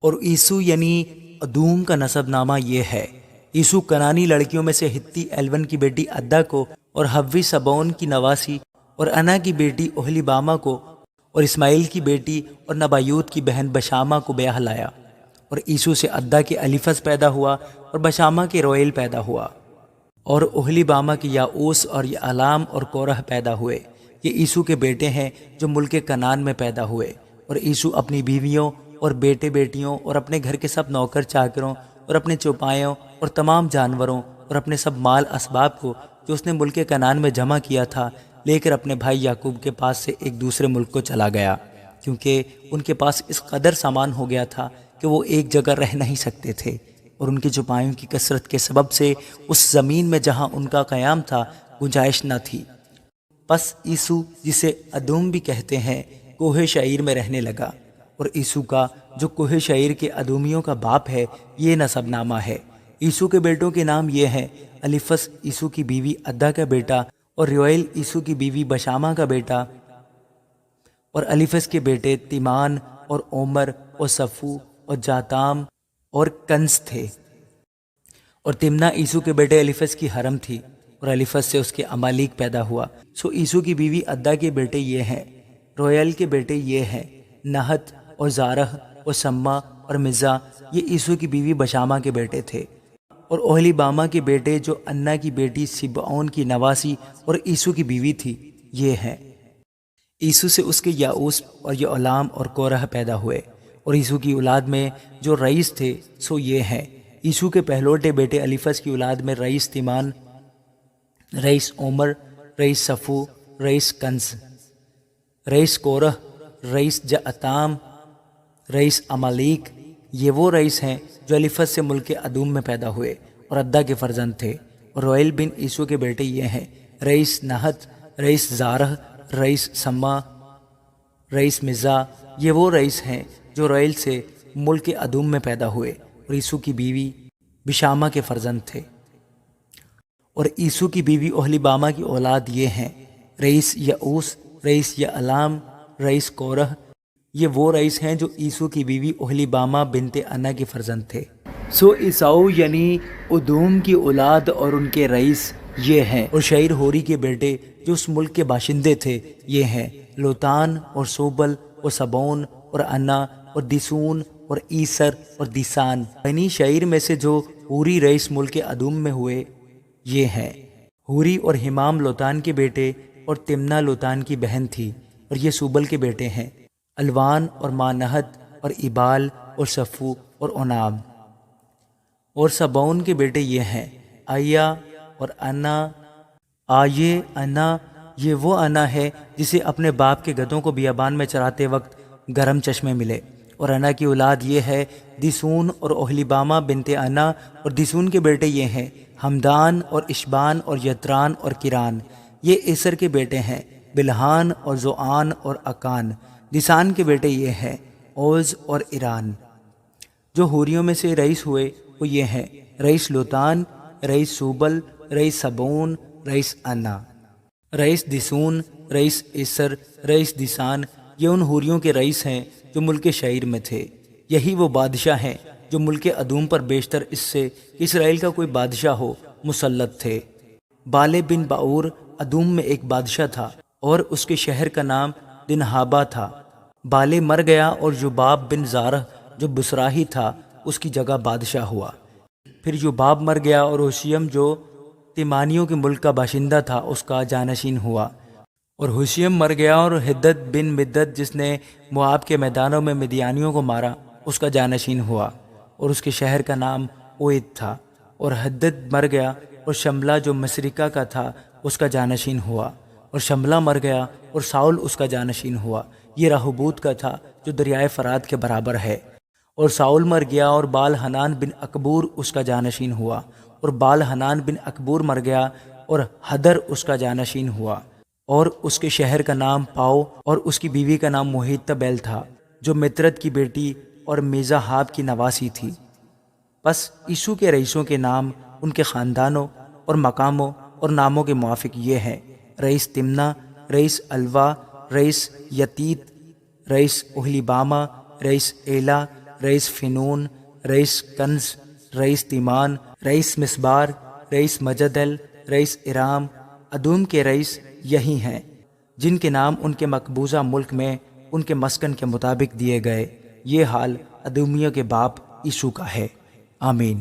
اور عیسو یعنی ادوم کا نسب نامہ یہ ہے۔ عیسو کنانی لڑکیوں میں سے ہتی ایلون کی بیٹی ادا کو اور حوی سبون کی نواسی اور انا کی بیٹی اوہلیبامہ کو اور اسماعیل کی بیٹی اور نبایوت کی بہن بشامہ کو بیاہ لایا۔ اور عیسو سے ادا کے الیفز پیدا ہوا اور بشامہ کے رویل پیدا ہوا، اور اوہلیبامہ کے یاؤس اور یعلام اور کورہ پیدا ہوئے۔ یہ عیسو کے بیٹے ہیں جو ملک کنعان میں پیدا ہوئے۔ اور عیسو اپنی بیویوں اور بیٹے بیٹیوں اور اپنے گھر کے سب نوکر چاکروں اور اپنے چوپایوں اور تمام جانوروں اور اپنے سب مال اسباب کو جو اس نے ملک کنعان میں جمع کیا تھا لے کر اپنے بھائی یعقوب کے پاس سے ایک دوسرے ملک کو چلا گیا، کیونکہ ان کے پاس اس قدر سامان ہو گیا تھا کہ وہ ایک جگہ رہ نہیں سکتے تھے، اور ان کے چوپایوں کی کثرت کے سبب سے اس زمین میں جہاں ان کا قیام تھا گنجائش نہ تھی۔ پس عیسو جسے ادوم بھی کہتے ہیں کوہ شعیر میں رہنے لگا، اور عیسو کا جو کوہ شعیر کے ادومیوں کا باپ ہے یہ نسب نامہ ہے۔ عیسو کے بیٹوں کے نام یہ ہیں: الیفز عیسو کی بیوی ادا کا بیٹا، اور ریویل عیسو کی بیوی بشامہ کا بیٹا، اور الیفز کے بیٹے تیمان اور عمر اور صفو اور جاتام اور کنس تھے۔ اور تمنا عیسو کے بیٹے الیفز کی حرم تھی، اور الیفز سے اس کے امالیک پیدا ہوا۔ سو عیسو کی بیوی ادا کے بیٹے یہ ہیں: رویل کے بیٹے یہ ہیں نحت اور زارہ اور سما اور مزا، یہ عیسو کی بیوی بشامہ کے بیٹے تھے۔ اور اوہلیبامہ کے بیٹے جو انا کی بیٹی سبعون کی نواسی اور عیسو کی بیوی تھی یہ ہیں۔ عیسو سے اس کے یاؤس اور یعلام اور کورہ پیدا ہوئے۔ اور عیسو کی اولاد میں جو رئیس تھے سو یہ ہیں: عیسو کے پہلوٹے بیٹے الیفز کی اولاد میں رئیس تیمان، رئیس عمر، رئیس صفو، رئیس کنس، رئیس کورہ، رئیس جاتام، رئیس امالیک۔ یہ وہ رئیس ہیں جو الیفز سے ملک ادوم میں پیدا ہوئے اور ادا کے فرزند تھے۔ اور رویل بن عیسو کے بیٹے یہ ہیں: رئیس نحت، رئیس زارہ، رئیس سما، رئیس مزا۔ یہ وہ رئیس ہیں جو رویل سے ملک ادوم میں پیدا ہوئے اور عیسو کی بیوی بشامہ کے فرزند تھے۔ اور عیسو کی بیوی اوہلیبامہ کی اولاد یہ ہیں: رئیس یعوس، رئیس یعلام، رئیس کورہ۔ یہ وہ رئیس ہیں جو عیسو کی بیوی اوہلیبامہ بنت انا کے فرزند تھے۔ سو عیساؤ یعنی ادوم کی اولاد اور ان کے رئیس یہ ہیں۔ اور شعیر ہوری کے بیٹے جو اس ملک کے باشندے تھے یہ ہیں: لوتان اور سوبل اور سبون اور انا اور دیسون اور ایسر اور دیسان۔ بنی شعیر میں سے جو ہوری رئیس ملک ادوم میں ہوئے یہ ہیں: ہوری اور ہمام لوتان کے بیٹے، اور تمنا لوتان کی بہن تھی، اور یہ سوبل کے بیٹے ہیں: الوان اور مانہت اور ابال اور صفو اور اونام۔ اور سبون کے بیٹے یہ ہیں: آیا اور انا۔ آیے، انا، یہ وہ انا ہے جسے اپنے باپ کے گدھوں کو بیابان میں چراتے وقت گرم چشمے ملے۔ اور انا کی اولاد یہ ہے: دیسون اور اوہلیبامہ بنت انا۔ اور دیسون کے بیٹے یہ ہیں: ہمدان اور اشبان اور یتران اور کران۔ یہ ایسر کے بیٹے ہیں: بلہان اور زوآن اور اکان۔ دیسان کے بیٹے یہ ہیں: اوز اور ایران۔ جو ہوریوں میں سے رئیس ہوئے وہ یہ ہیں: رئیس لوتان، رئیس سوبل، رئیس سبون، رئیس انا، رئیس دیسون، رئیس ایسر، رئیس دیسان۔ یہ ان ہوریوں کے رئیس ہیں جو ملک شعیر میں تھے۔ یہی وہ بادشاہ ہیں جو ملک ادوم پر بیشتر اس سے کہ اسرائیل کا کوئی بادشاہ ہو مسلط تھے۔ بالے بن باور ادوم میں ایک بادشاہ تھا، اور اس کے شہر کا نام دنہابا تھا۔ بالے مر گیا اور یوباب بن زارہ جو بصراہی تھا اس کی جگہ بادشاہ ہوا۔ پھر یوباب مر گیا اور ہوشیم جو تیمانیوں کے ملک کا باشندہ تھا اس کا جانشین ہوا۔ اور ہوشیم مر گیا اور حدت بن مدت جس نے مواب کے میدانوں میں مدیانیوں کو مارا اس کا جانشین ہوا، اور اس کے شہر کا نام اوید تھا۔ اور حدت مر گیا اور شملہ جو مشرقہ کا تھا اس کا جانشین ہوا، اور شملہ مر گیا اور ساؤل اس کا جانشین ہوا۔ یہ رہوبوت کا تھا جو دریائے فرات کے برابر ہے۔ اور ساؤل مر گیا اور بال حنان بن اکبور اس کا جانشین ہوا، اور بال حنان بن اکبور مر گیا اور حدر اس کا جانشین ہوا، اور اس کے شہر کا نام پاؤ، اور اس کی بیوی کا نام محیطبیل تھا جو مترد کی بیٹی اور میزاحاب کی نواسی تھی۔ پس عیسو کے رئیسوں کے نام ان کے خاندانوں اور مقاموں اور ناموں کے موافق یہ ہیں: رئیس تمنا، رئیس الوا، رئیس یتیت، رئیس اوہلیبامہ، رئیس ایلا، رئیس فنون، رئیس کنز، رئیس تیمان، رئیس مسبار، رئیس مجدل، رئیس ارام، ادوم کے رئیس یہی ہیں جن کے نام ان کے مقبوضہ ملک میں ان کے مسکن کے مطابق دیے گئے۔ یہ حال ادومیوں کے باپ یشوع کا ہے۔ آمین۔